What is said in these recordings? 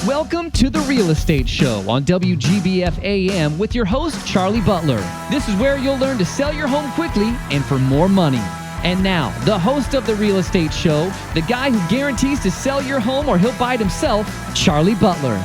Welcome to the Real Estate Show on WGBF AM with your host, Charlie Butler. This is where you'll learn to sell your home quickly and for more money. And now, the host of the Real Estate Show, the guy who guarantees to sell your home or he'll buy it himself, Charlie Butler.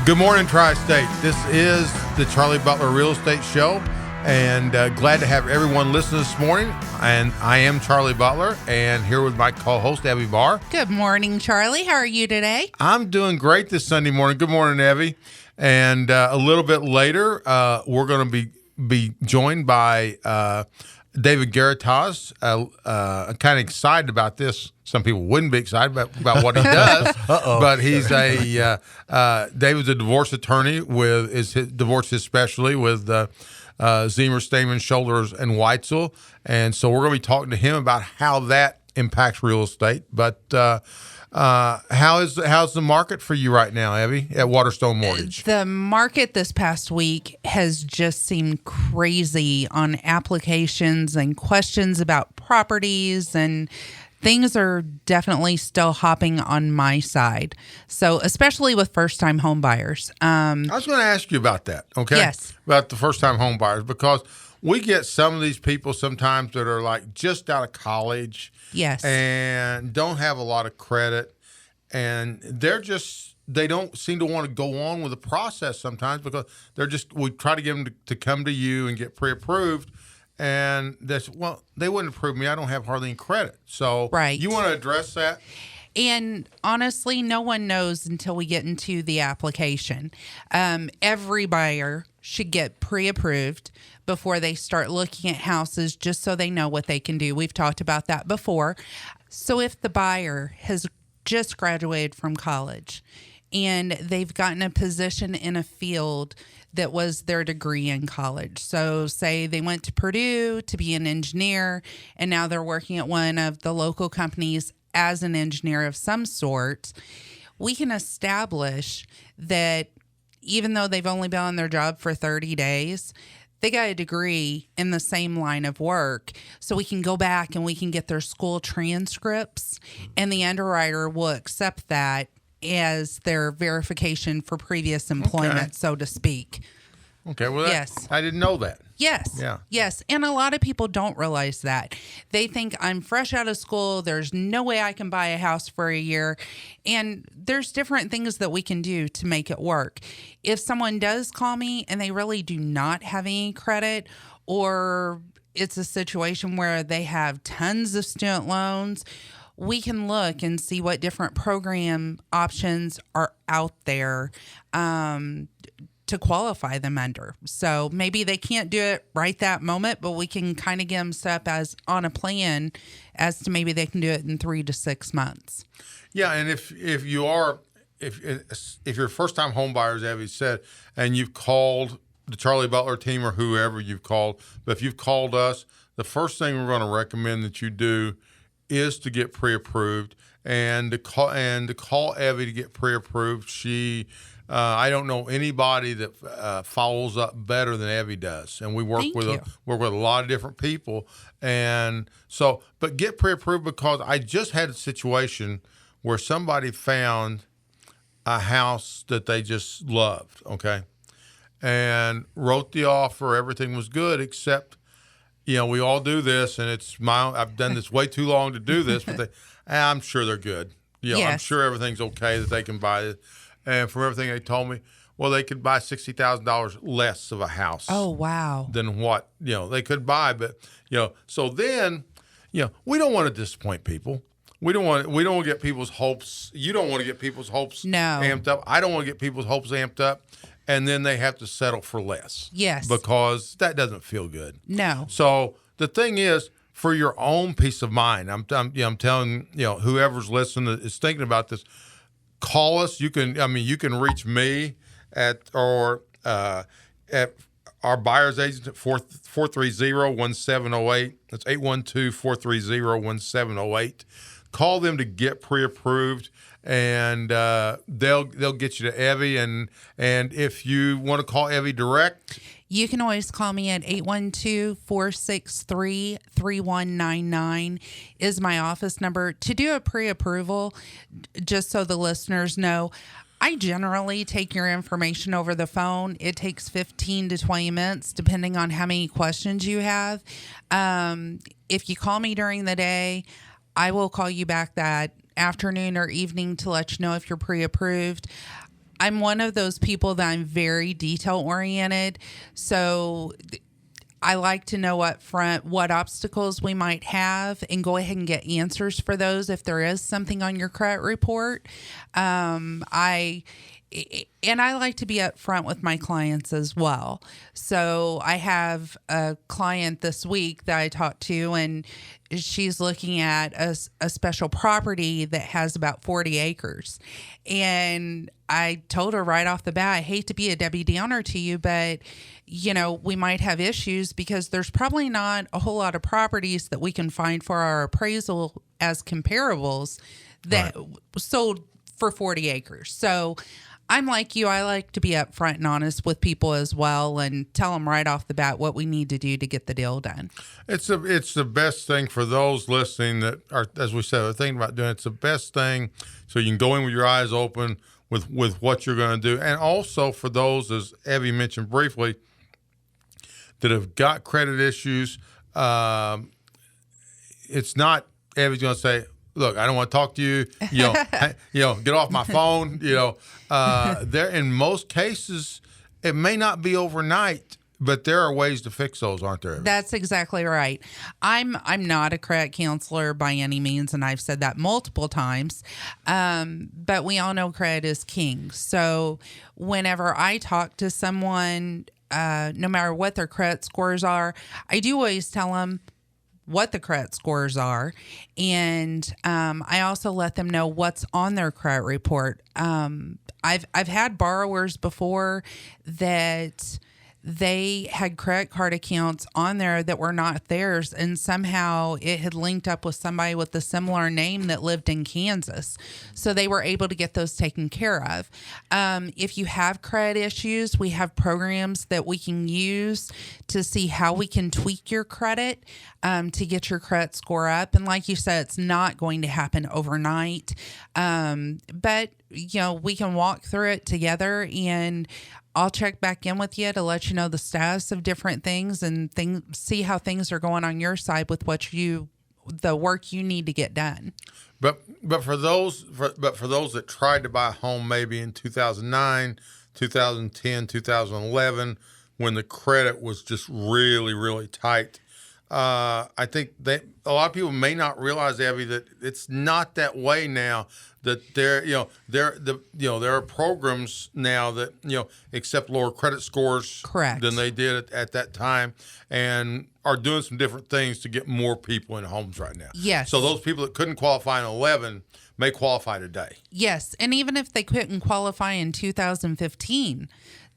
Good morning, Tri-State. This is the Charlie Butler Real Estate Show, and glad to have everyone listen this morning. And I am Charlie Butler, and here with my co-host, Evie Barr. Good morning, Charlie. How are you today? I'm doing great this Sunday morning. Good morning, Evie. And a little bit later, we're going to be joined by David Garatas. I'm kind of excited about this. Some people wouldn't be excited about what he does, but he's David's a divorce attorney divorce especially with Zemer, Stamen, Shoulders, and Weitzel. And so we're going to be talking to him about how that impacts real estate. But how's the market for you right now, Evie, at Waterstone Mortgage? The market this past week has just seemed crazy on applications and questions about properties, and things are definitely still hopping on my side. So especially with first-time home buyers. I was going to ask you about that, okay? Yes. About the first-time home buyers, because we get some of these people sometimes that are like just out of college. Yes. And don't have a lot of credit. And they don't seem to want to go on with the process sometimes because we try to get them to come to you and get pre-approved. And they wouldn't approve me. I don't have hardly any credit. So right. You want to address that? And honestly, no one knows until we get into the application. Every buyer should get pre-approved before they start looking at houses, just so they know what they can do. We've talked about that before. So if the buyer has just graduated from college and they've gotten a position in a field that was their degree in college. So say they went to Purdue to be an engineer, and now they're working at one of the local companies as an engineer of some sort. We can establish that even though they've only been on their job for 30 days, they got a degree in the same line of work. So we can go back and we can get their school transcripts, and the underwriter will accept that as their verification for previous employment, so to speak. Okay, well, yes. I didn't know that. Yes. Yeah. Yes. And a lot of people don't realize that. They think I'm fresh out of school. There's no way I can buy a house for a year. And there's different things that we can do to make it work. If someone does call me and they really do not have any credit, or it's a situation where they have tons of student loans, we can look and see what different program options are out there to qualify them under. So maybe they can't do it right that moment, but we can kind of get them set up as on a plan as to maybe they can do it in 3 to 6 months. Yeah, and if you're first-time home buyers, as Evie said, and you've called the Charlie Butler team or whoever you've called, but if you've called us, the first thing we're going to recommend that you do is to get pre-approved, and to call Evie to get pre-approved. I don't know anybody that follows up better than Evie does, and we work with a lot of different people. And so, but get pre-approved, because I just had a situation where somebody found a house that they just loved, okay, and wrote the offer. Everything was good except, we all do this, and I've done this way too long to do this, but I'm sure they're good. Yes. I'm sure everything's okay that they can buy it. And from everything they told me, well, they could buy $60,000 less of a house. Oh, wow. Than what, they could buy. But, so then, we don't want to disappoint people. We don't want to get people's hopes. You don't want to get people's hopes amped up. I don't want to get people's hopes amped up, and then they have to settle for less. Yes. Because that doesn't feel good. No. So the thing is, for your own peace of mind, I'm telling whoever's listening is thinking about this, call us. You can reach me at our buyer's agent at 430-1708. That's 812-430-1708. Call them to get pre-approved, and they'll get you to Evie. And if you want to call Evie direct, You can always call me at 812-463-3199 is my office number. To do a pre-approval, just so the listeners know, I generally take your information over the phone. It takes 15 to 20 minutes, depending on how many questions you have. If you call me during the day, I will call you back that afternoon or evening to let you know if you're pre-approved. I'm one of those people that I'm very detail oriented. So I like to know up front what obstacles we might have and go ahead and get answers for those if there is something on your credit report. I like to be upfront with my clients as well. So I have a client this week that I talked to, and she's looking at a special property that has about 40 acres. And I told her right off the bat, I hate to be a Debbie Downer to you, but we might have issues because there's probably not a whole lot of properties that we can find for our appraisal as comparables that sold for 40 acres. So I'm like you. I like to be upfront and honest with people as well and tell them right off the bat what we need to do to get the deal done. It's the best thing for those listening that are, as we said, are thinking about doing it. It's the best thing so you can go in with your eyes open with what you're going to do. And also for those, as Evie mentioned briefly, that have got credit issues, it's not Evie's going to say, look, I don't want to talk to you. Get off my phone. There in most cases, it may not be overnight, but there are ways to fix those, aren't there? That's exactly right. I'm not a credit counselor by any means, and I've said that multiple times. But we all know credit is king. So whenever I talk to someone, no matter what their credit scores are, I do always tell them what the credit scores are. And I also let them know what's on their credit report. I've had borrowers before that they had credit card accounts on there that were not theirs, and somehow it had linked up with somebody with a similar name that lived in Kansas. So they were able to get those taken care of. If you have credit issues, we have programs that we can use to see how we can tweak your credit to get your credit score up. And like you said, it's not going to happen overnight. But we can walk through it together, and I'll check back in with you to let you know the status of different things and see how things are going on your side with the work you need to get done. But for those that tried to buy a home maybe in 2009, 2010, 2011, when the credit was just really, really tight, I think that a lot of people may not realize, Abby, that it's not that way now. That there are programs now that accept lower credit scores Correct. Than they did at that time, and are doing some different things to get more people in homes right now. Yes. So those people that couldn't qualify in 11 may qualify today. Yes, and even if they couldn't qualify in 2015.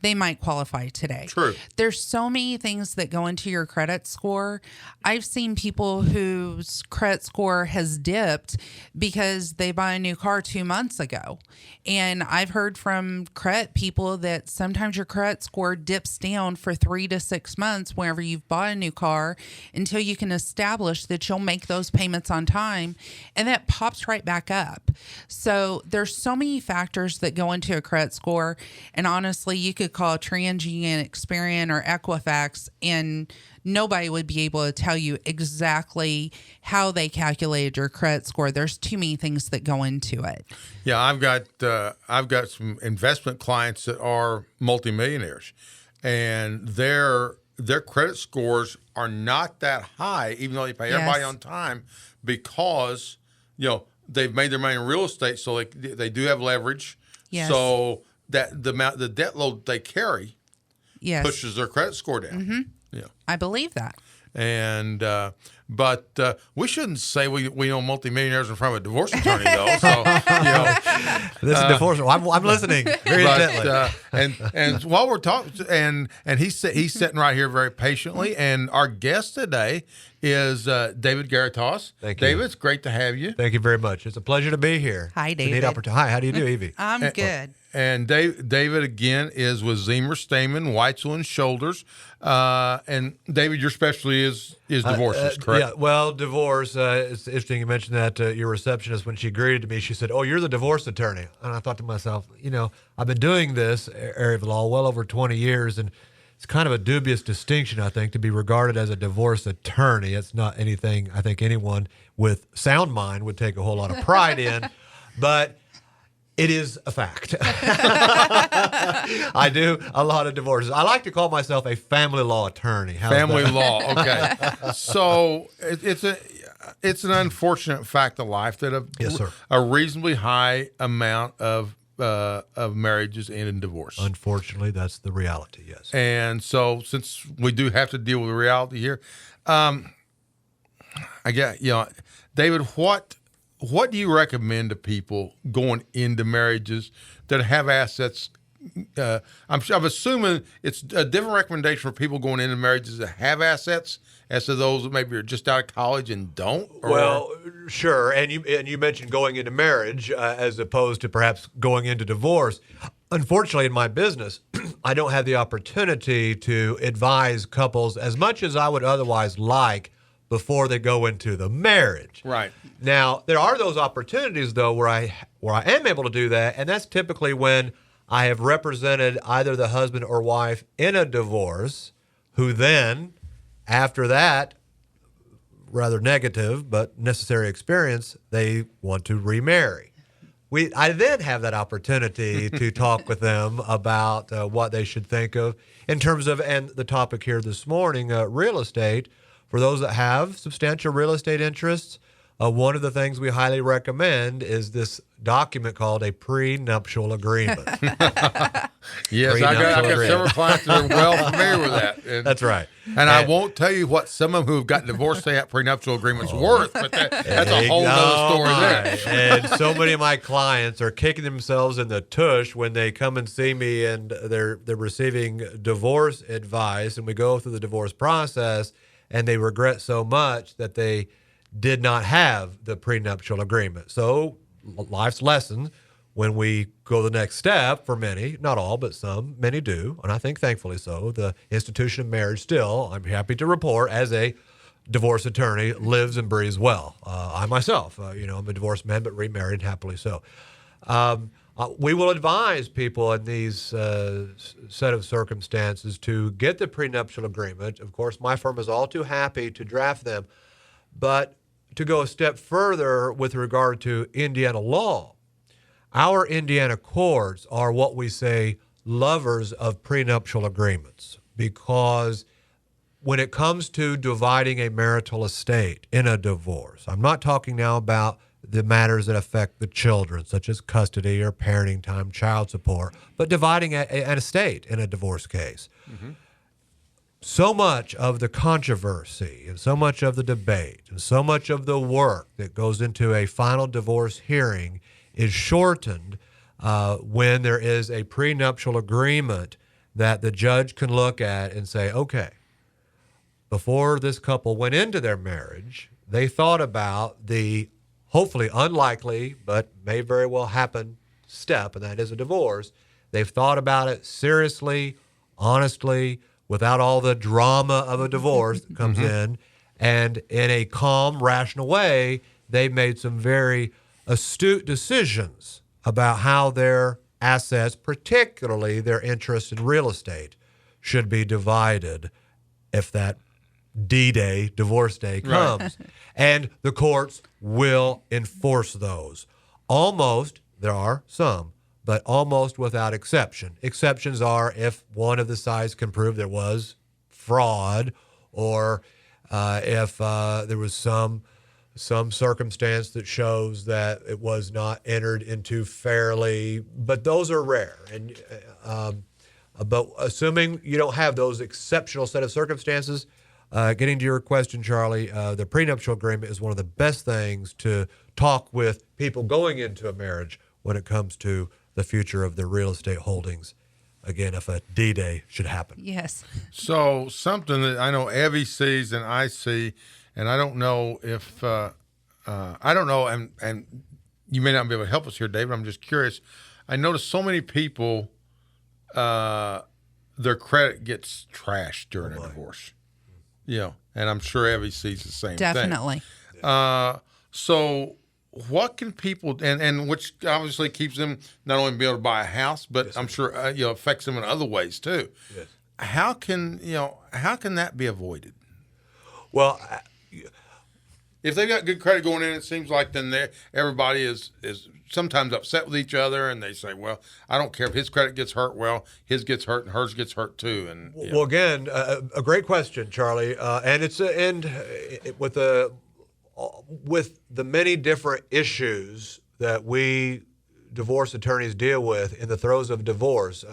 They might qualify today. True. There's so many things that go into your credit score. I've seen people whose credit score has dipped because they bought a new car 2 months ago. And I've heard from credit people that sometimes your credit score dips down for 3 to 6 months whenever you've bought a new car until you can establish that you'll make those payments on time, and that pops right back up. So there's so many factors that go into a credit score, and honestly, you could call TransUnion, Experian, or Equifax, and nobody would be able to tell you exactly how they calculated your credit score. There's too many things that go into it. Yeah, I've got some investment clients that are multimillionaires, and their credit scores are not that high, even though they pay everybody on time, because they've made their money in real estate, so they do have leverage. Yes. So that the debt load they carry pushes their credit score down. Mm-hmm. Yeah, I believe that. And but we shouldn't say we know multimillionaires in front of a divorce attorney, though. So this is divorce. I'm listening very intently. And while we're talking, and he's sitting right here very patiently. And our guest today is David Garatos. Thank you. David, it's great to have you. Thank you very much. It's a pleasure to be here. Hi, It's a neat David. opportunity. Hi, how do you do, Evie? I'm good. And David again is with Zemer Stamen, Weitzel and Shoulders. And David, your specialty is divorces, correct? Yeah, well, divorce. It's interesting you mentioned that. Your receptionist, when she greeted me, she said, "Oh, you're the divorce attorney." And I thought to myself, I've been doing this area of law well over 20 years, and it's kind of a dubious distinction, I think, to be regarded as a divorce attorney. It's not anything I think anyone with sound mind would take a whole lot of pride in, but it is a fact. I do a lot of divorces. I like to call myself a family law attorney. How's Family that? law, okay. So it's an unfortunate fact of life that Yes, sir. a reasonably high amount of marriages end in divorce. Unfortunately, that's the reality, yes. And so, since we do have to deal with the reality here, I get David, what do you recommend to people going into marriages that have assets? I'm assuming it's a different recommendation for people going into marriages that have assets as to those that maybe are just out of college and don't. Well, sure. And you mentioned going into marriage as opposed to perhaps going into divorce. Unfortunately, in my business, I don't have the opportunity to advise couples as much as I would otherwise like before they go into the marriage. Right. Now, there are those opportunities, though, where I am able to do that, and that's typically when I have represented either the husband or wife in a divorce, who then, after that rather negative but necessary experience, they want to remarry. I then have that opportunity to talk with them about what they should think of in terms of, and the topic here this morning, real estate. For those that have substantial real estate interests, one of the things we highly recommend is this document called a prenuptial agreement. Yes, I got several clients that are well familiar with that. And, That's right. And I won't tell you what some of them who've got divorced say that prenuptial agreement's worth, but that's a whole other story there. And so many of my clients are kicking themselves in the tush when they come and see me and they're receiving divorce advice, and we go through the divorce process, and they regret so much that they did not have the prenuptial agreement. So life's lesson, when we go the next step, for many, not all, but some, many do, and I think thankfully so, the institution of marriage still, I'm happy to report, as a divorce attorney, lives and breathes well. I myself, I'm a divorced man, but remarried, happily so. We will advise people in these set of circumstances to get the prenuptial agreement. Of course, my firm is all too happy to draft them, but to go a step further with regard to Indiana law, our Indiana courts are what we say lovers of prenuptial agreements, because when it comes to dividing a marital estate in a divorce, I'm not talking now about the matters that affect the children, such as custody or parenting time, child support, but dividing an estate in a divorce case. Mm-hmm. So much of the controversy and so much of the debate and so much of the work that goes into a final divorce hearing is shortened when there is a prenuptial agreement that the judge can look at and say, okay, before this couple went into their marriage, they thought about the hopefully unlikely, but may very well happen step, and that is a divorce. They've thought about it seriously, honestly, without all the drama of a divorce that comes in, and in a calm, rational way, they've made some very astute decisions about how their assets, particularly their interest in real estate, should be divided if that D-Day, divorce day, comes. Right. And the courts will enforce those. Almost, there are some, but almost without exception. Exceptions are if one of the sides can prove there was fraud, or if there was some circumstance that shows that it was not entered into fairly, but those are rare. And but assuming you don't have those exceptional set of circumstances, getting to your question, Charlie, the prenuptial agreement is one of the best things to talk with people going into a marriage when it comes to the future of their real estate holdings. Again, if a D-Day should happen. Yes. So something that I know Evie sees and I see and I don't know if I don't know, and you may not be able to help us here, David. I'm just curious. I notice so many people, their credit gets trashed during a divorce. And I'm sure Evie sees the same thing. Definitely. So what can people, and which obviously keeps them not only being able to buy a house, but I'm sure affects them in other ways too. Yes. How can that be avoided? Well, If they've got good credit going in, it seems like then everybody is sometimes upset with each other, and they say, "Well, I don't care if his credit gets hurt. Well, his gets hurt and hers gets hurt too." And well, again, a great question, Charlie, and it's with the many different issues that we divorce attorneys deal with in the throes of divorce.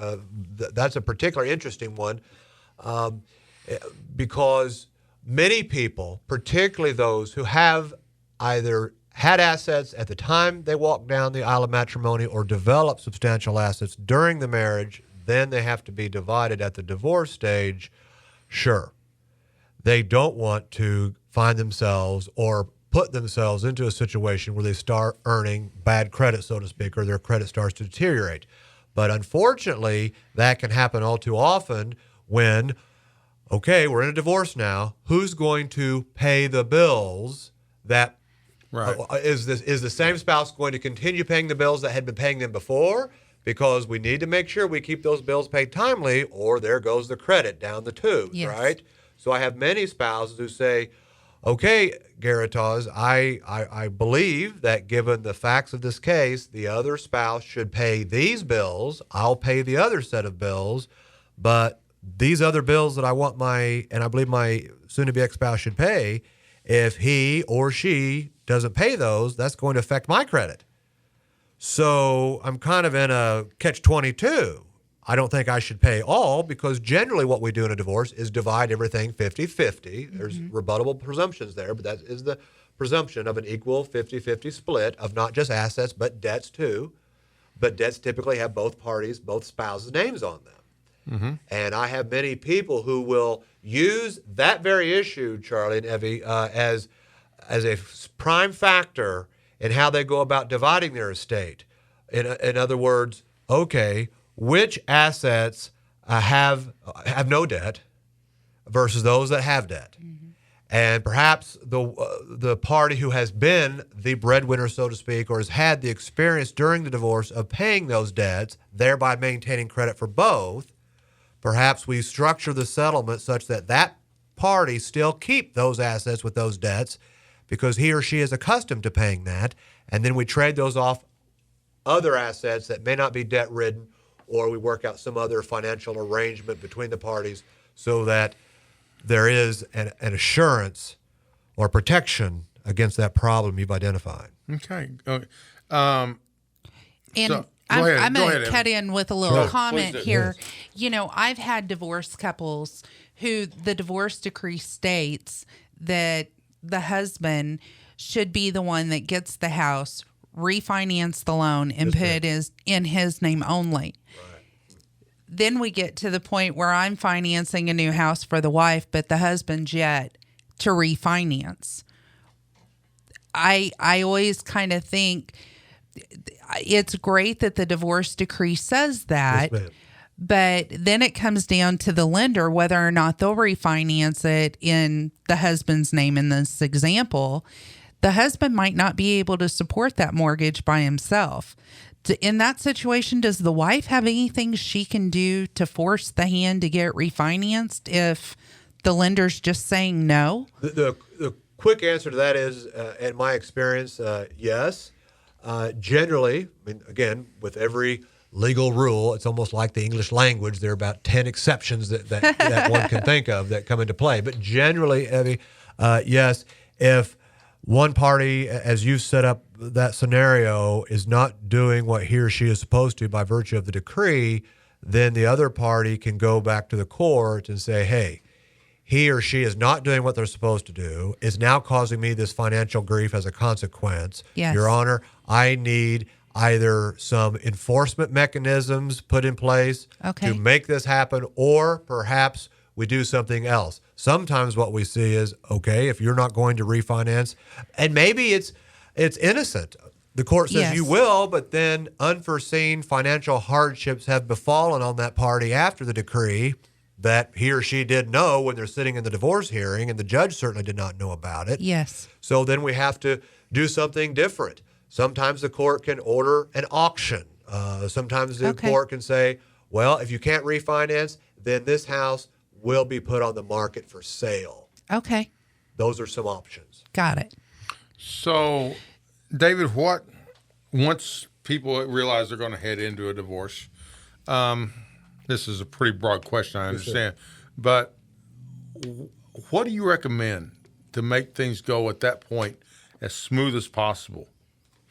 That's a particularly interesting one because many people, particularly those who have either had assets at the time they walked down the aisle of matrimony or developed substantial assets during the marriage, then they have to be divided at the divorce stage. Sure, they don't want to find themselves or put themselves into a situation where they start earning bad credit, so to speak, or their credit starts to deteriorate. But unfortunately, that can happen all too often when, okay, we're in a divorce now. Who's going to pay the bills that right. Is the same spouse going to continue paying the bills that had been paying them before? Because we need to make sure we keep those bills paid timely, or there goes the credit down the tubes, Yes. right? So I have many spouses who say, okay, Garatos, I believe that given the facts of this case, the other spouse should pay these bills. I'll pay the other set of bills, but these other bills that I want and I believe my soon-to-be ex-spouse should pay, if he or she doesn't pay those, that's going to affect my credit. So I'm kind of in a catch-22. I don't think I should pay all because generally what we do in a divorce is divide everything 50-50. There's rebuttable presumptions there, but that is the presumption of an equal 50-50 split of not just assets but debts too. But debts typically have both spouses' names on them. Mm-hmm. And I have many people who will use that very issue, Charlie and Evie, as a prime factor in how they go about dividing their estate. In other words, okay, which assets have no debt versus those that have debt. Mm-hmm. And perhaps the party who has been the breadwinner, so to speak, or has had the experience during the divorce of paying those debts, thereby maintaining credit for both, perhaps we structure the settlement such that that party still keep those assets with those debts because he or she is accustomed to paying that, and then we trade those off other assets that may not be debt-ridden, or we work out some other financial arrangement between the parties so that there is an assurance or protection against that problem you've identified. Okay. And I'm going to cut in with a little comment here. Yes. You know, I've had divorced couples who the divorce decree states that the husband should be the one that gets the house, refinance the loan, and put it in his name only. Right. Then we get to the point where I'm financing a new house for the wife, but the husband's yet to refinance. I always kind of think it's great that the divorce decree says that, but then it comes down to the lender whether or not they'll refinance it in the husband's name. In this example, the husband might not be able to support that mortgage by himself. In that situation, does the wife have anything she can do to force the hand to get refinanced if the lender's just saying no? The quick answer to that is, in my experience, yes. Generally, I mean, again, with every legal rule, it's almost like the English language. There are about 10 exceptions that one can think of that come into play. But generally, Evie, yes, if one party, as you set up that scenario, is not doing what he or she is supposed to by virtue of the decree, then the other party can go back to the court and say, hey, he or she is not doing what they're supposed to do, is now causing me this financial grief as a consequence. Yes. Your Honor, I need either some enforcement mechanisms put in place to make this happen, or perhaps we do something else. Sometimes what we see is, okay, if you're not going to refinance, and maybe it's innocent. The court says you will, but then unforeseen financial hardships have befallen on that party after the decree that he or she did know when they're sitting in the divorce hearing, and the judge certainly did not know about it. Yes. So then we have to do something different. Sometimes the court can order an auction. Sometimes the court can say, well, if you can't refinance, then this house will be put on the market for sale. Okay. Those are some options. Got it. So, David, once people realize they're going to head into a divorce, this is a pretty broad question, I understand, but what do you recommend to make things go at that point as smooth as possible?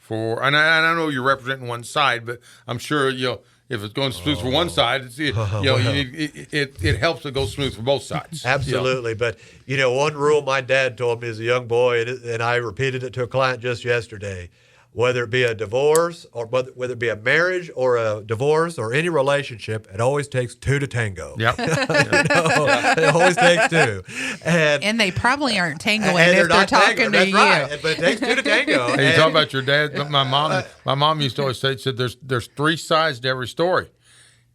And I know you're representing one side, but I'm sure if it's going smooth for one side, it helps to go smooth for both sides. Absolutely. But, one rule my dad told me as a young boy, and I repeated it to a client just yesterday, whether it be a divorce or whether it be a marriage or a divorce or any relationship, it always takes two to tango. Yep. It always takes two. And they probably aren't tangoing if they're talking to you. Right. But it takes two to tango. Hey, you talk about your dad. My mom used to always say, there's three sides to every story.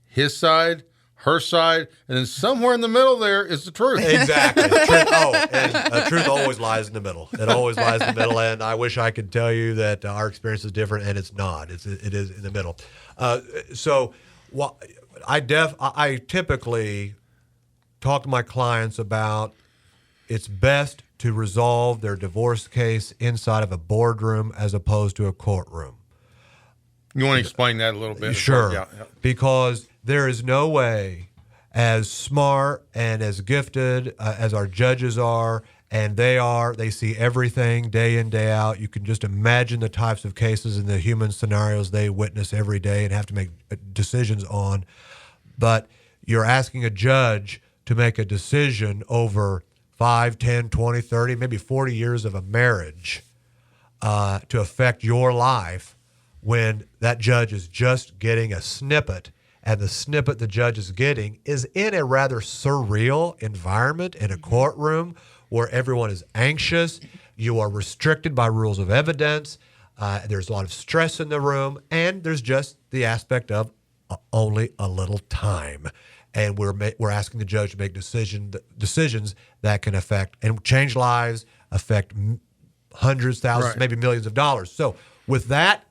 His side, her side, and then somewhere in the middle there is the truth. Exactly. The truth always lies in the middle. It always lies in the middle, and I wish I could tell you that our experience is different, and it's not. It is in the middle. I typically talk to my clients about it's best to resolve their divorce case inside of a boardroom as opposed to a courtroom. You want to explain that a little bit? Sure. Yeah. Because there is no way, as smart and as gifted as our judges are, and they see everything day in, day out. You can just imagine the types of cases and the human scenarios they witness every day and have to make decisions on. But you're asking a judge to make a decision over 5, 10, 20, 30, maybe 40 years of a marriage to affect your life when that judge is just getting a snippet, and the snippet the judge is getting is in a rather surreal environment in a courtroom where everyone is anxious. You are restricted by rules of evidence. There's a lot of stress in the room, and there's just the aspect of only a little time. And we're asking the judge to make decisions that can affect and change lives, affect hundreds, thousands, maybe millions of dollars. So with that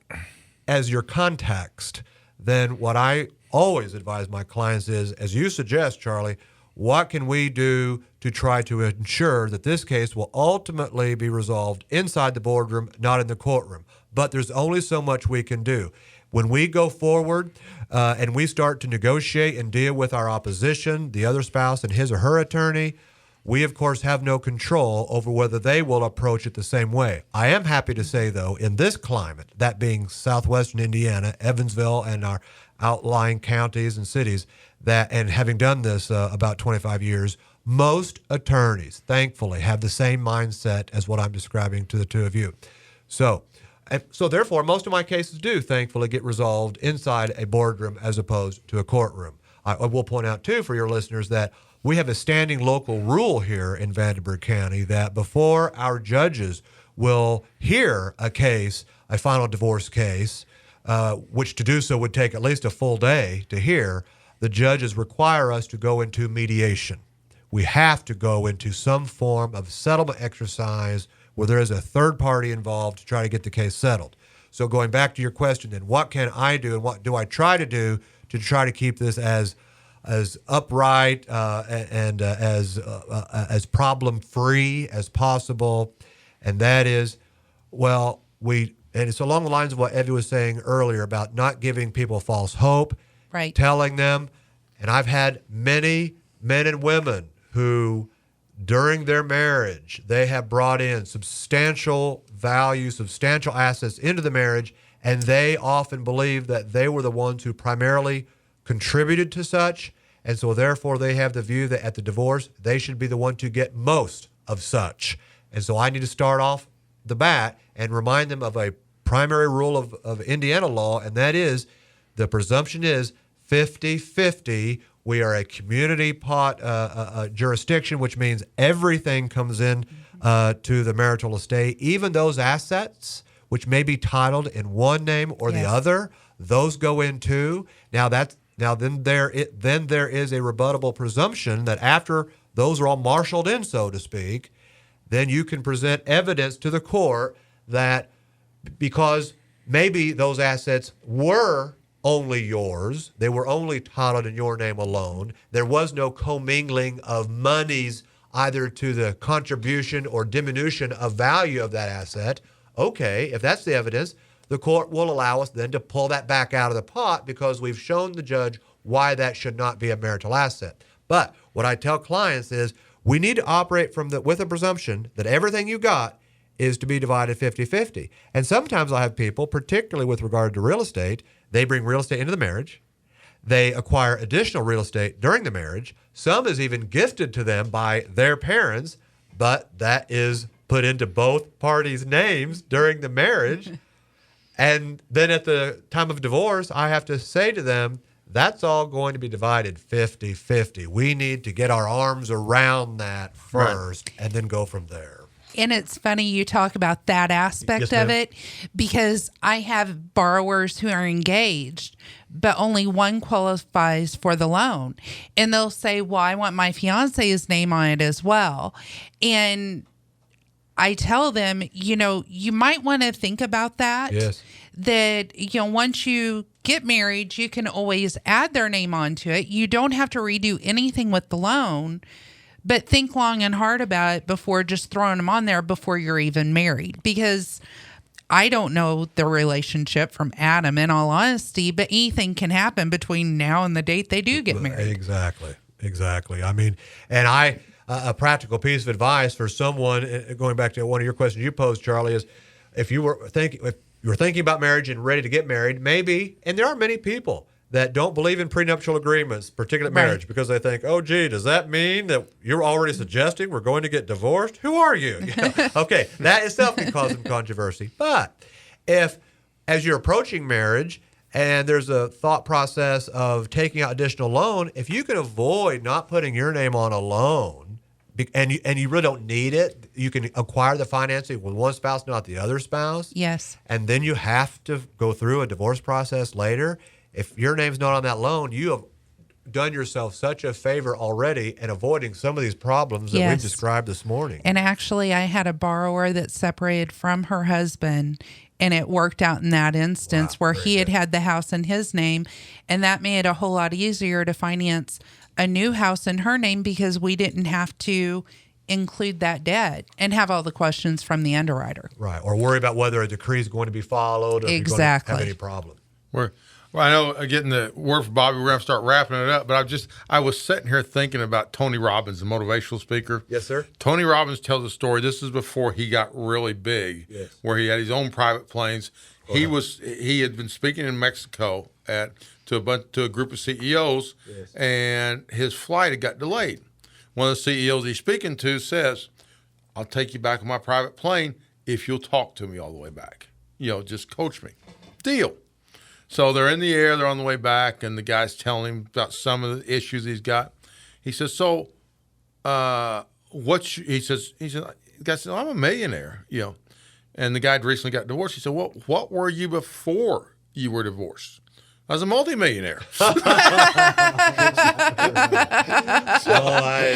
as your context, then what I always advise my clients is, as you suggest, Charlie, what can we do to try to ensure that this case will ultimately be resolved inside the boardroom, not in the courtroom? But there's only so much we can do. When we go forward and we start to negotiate and deal with our opposition, the other spouse and his or her attorney, we, of course, have no control over whether they will approach it the same way. I am happy to say, though, in this climate, that being southwestern Indiana, Evansville, and our outlying counties and cities, and having done this about 25 years, most attorneys, thankfully, have the same mindset as what I'm describing to the two of you. So therefore, most of my cases do, thankfully, get resolved inside a boardroom as opposed to a courtroom. I will point out, too, for your listeners, that we have a standing local rule here in Vandenberg County that before our judges will hear a final divorce case, which to do so would take at least a full day to hear, the judges require us to go into mediation. We have to go into some form of settlement exercise where there is a third party involved to try to get the case settled. So going back to your question, then, what can I do and what do I try to do to try to keep this as upright and as problem-free as possible? And that is, and it's along the lines of what Evie was saying earlier about not giving people false hope, right? Telling them, and I've had many men and women who, during their marriage, they have brought in substantial value, substantial assets into the marriage, and they often believe that they were the ones who primarily contributed to such, and so therefore they have the view that at the divorce they should be the one to get most of such. And so I need to start off the bat and remind them of a primary rule of Indiana law, and that is the presumption is 50-50 We are a community pot jurisdiction, which means everything comes in to the marital estate, even those assets which may be titled in one name or the other. Those go in too. Then there is a rebuttable presumption that after those are all marshaled in, so to speak, then you can present evidence to the court that because maybe those assets were only yours, they were only titled in your name alone, there was no commingling of monies either to the contribution or diminution of value of that asset. Okay, if that's the evidence, the court will allow us then to pull that back out of the pot because we've shown the judge why that should not be a marital asset. But what I tell clients is we need to operate with a presumption that everything you got is to be divided 50-50. And sometimes I have people, particularly with regard to real estate, they bring real estate into the marriage. They acquire additional real estate during the marriage. Some is even gifted to them by their parents, but that is put into both parties' names during the marriage. And then at the time of divorce, I have to say to them, that's all going to be divided 50-50. We need to get our arms around that first and then go from there. And it's funny you talk about that aspect of it because I have borrowers who are engaged, but only one qualifies for the loan. And they'll say, well, I want my fiance's name on it as well. And I tell them, you might want to think about that. Yes. That, once you get married, you can always add their name onto it. You don't have to redo anything with the loan, but think long and hard about it before just throwing them on there before you're even married. Because I don't know the relationship from Adam, in all honesty, but anything can happen between now and the date they do get married. Exactly. I mean, and a practical piece of advice for someone, going back to one of your questions you posed, Charlie, is if you were thinking about marriage and ready to get married, maybe, and there are many people that don't believe in prenuptial agreements, particularly marriage, because they think, oh, gee, does that mean that you're already suggesting we're going to get divorced? Who are you? Okay, that itself can cause some controversy. But if, as you're approaching marriage, and there's a thought process of taking out additional loan, if you can avoid not putting your name on a loan, and you really don't need it, you can acquire the financing with one spouse, not the other spouse. Yes. And then you have to go through a divorce process later. If your name's not on that loan, you have done yourself such a favor already in avoiding some of these problems that we've described this morning. And actually, I had a borrower that separated from her husband, and it worked out in that instance where he had the house in his name, and that made it a whole lot easier to finance a new house in her name because we didn't have to include that debt and have all the questions from the underwriter. Right, or worry about whether a decree is going to be followed or if you're going to have any problem. Well, I know getting the word for Bobby, we're going to start wrapping it up, but I was sitting here thinking about Tony Robbins, the motivational speaker. Yes, sir. Tony Robbins tells a story. This is before he got really big, where he had his own private planes. He had been speaking in Mexico to a group of CEOs, and his flight had got delayed. One of the CEOs he's speaking to says, I'll take you back on my private plane if you'll talk to me all the way back. Just coach me. Deal. So they're in the air, they're on the way back, and the guy's telling him about some of the issues he's got. He says, so he says, the guy says, I'm a millionaire, And the guy had recently got divorced. He said, well, what were you before you were divorced? I was a multimillionaire. I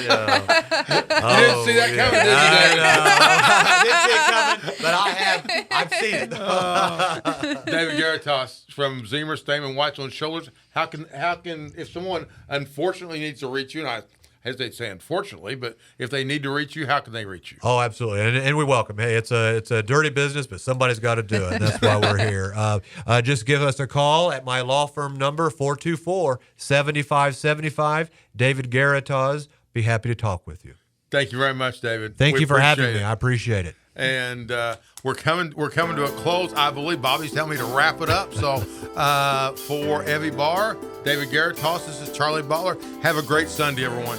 know. You didn't see that coming, did you, Dave? I didn't see it coming, but I've seen it. David Garitas from Zimmer, Stamen, Watch on Shoulders. How can if someone unfortunately needs to reach you, and I hesitate to say unfortunately, but if they need to reach you, how can they reach you? Oh, absolutely, and we welcome. Hey, it's a dirty business, but somebody's got to do it, and that's why we're here. Just give us a call at my law firm number, 424-7575. David Garitas, be happy to talk with you. Thank you very much, David. Thank you for having me. I appreciate it. And we're coming to a close. I believe Bobby's telling me to wrap it up. So for Evie Barr, David Garitas, this is Charlie Butler. Have a great Sunday, everyone.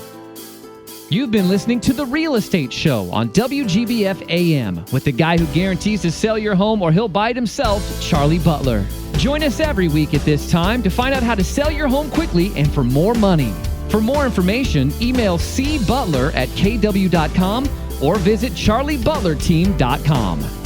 You've been listening to The Real Estate Show on WGBF AM with the guy who guarantees to sell your home or he'll buy it himself, Charlie Butler. Join us every week at this time to find out how to sell your home quickly and for more money. For more information, email cbutler@kw.com or visit charliebutlerteam.com.